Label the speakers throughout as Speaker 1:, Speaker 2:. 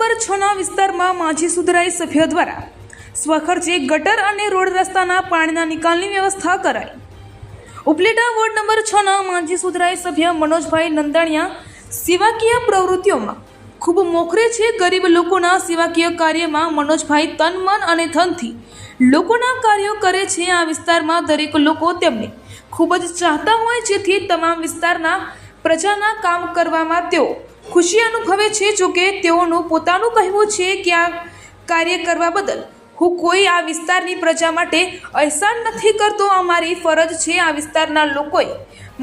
Speaker 1: Number 6ના વિસ્તારમાં માજી સુધરાઈ સભ્ય દ્વારા સ્વખર્ચે ગટર અને રોડ રસ્તાના પાણીના નિકાલની વ્યવસ્થા કરાઈ। ઉપલેટા વોર્ડ નંબર 6ના માજી સુધરાઈ સભ્ય મનોજભાઈ નંદાણીયા સેવાકીય પ્રવૃત્તિઓમાં ખૂબ મોખરે છે। ગરીબ લોકોના સેવાકીય કાર્યમાં મનોજભાઈ તન મન અને ધનથી લોકોના કાર્યો કરે છે। આ વિસ્તારમાં દરેક લોકો તેમને ખૂબ જ ચાહતા હોય, જેથી તમામ વિસ્તારના પ્રજાના કામ કરવામાં તેઓ ખુશી અનુભવે છે। જોકે તેઓનું પોતાનું કહેવું છે કે આ કાર્ય કરવા બદલ હું કોઈ આ વિસ્તારની પ્રજા માટે અહેસાન નથી કરતો। અમારી ફરજ છે। આ વિસ્તારના લોકોએ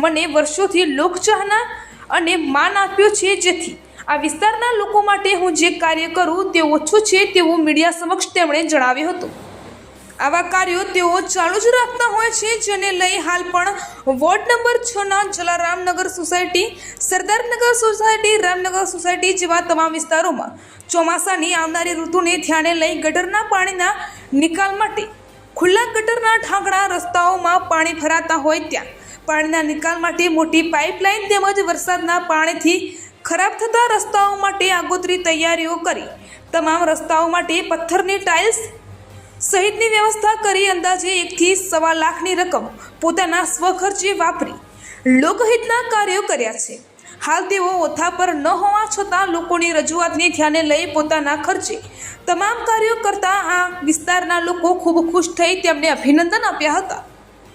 Speaker 1: મને વર્ષોથી લોકચાહના અને માન આપ્યો છે, જેથી આ વિસ્તારના લોકો માટે હું જે કાર્ય કરું તે ઓછું છે તેવું મીડિયા સમક્ષ તેમણે જણાવ્યું હતું। આવા કાર્યો તેઓ ચાલુ જ રાખતા હોય છે, જેને લઈ હાલ પણ વોર્ડ નંબર 6ના Jalaramnagar society, Sardarnagar society, Ramnagar society જેવા તમામ વિસ્તારોમાં ચોમાસાની આવનારી ઋતુને ધ્યાને લઈ ગટરના પાણીના નિકાલ માટે ખુલ્લા ગટરના ઢાંકણા રસ્તાઓમાં પાણી ભરાતા હોય ત્યાં પાણીના નિકાલ માટે મોટી પાઇપલાઇન તેમજ વરસાદના પાણીથી ખરાબ થતા રસ્તાઓ માટે આગોતરી તૈયારીઓ કરી તમામ રસ્તાઓ માટે પથ્થરની ટાઇલ્સ સહિતની વ્યવસ્થા કરી અંદાજે 1 થી સવા લાખની રકમ પોતાના સ્વખર્ચે વાપરી લોકહિતના કાર્યો કર્યા છે। હાલ તેઓ ઓથા પર ન હોવા છતાં લોકોની રજૂઆતને ધ્યાને લઈ પોતાના ખર્ચે તમામ કાર્યો કરતા આ વિસ્તારના લોકો ખૂબ ખુશ થઈ તેમને અભિનંદન આપ્યા હતા।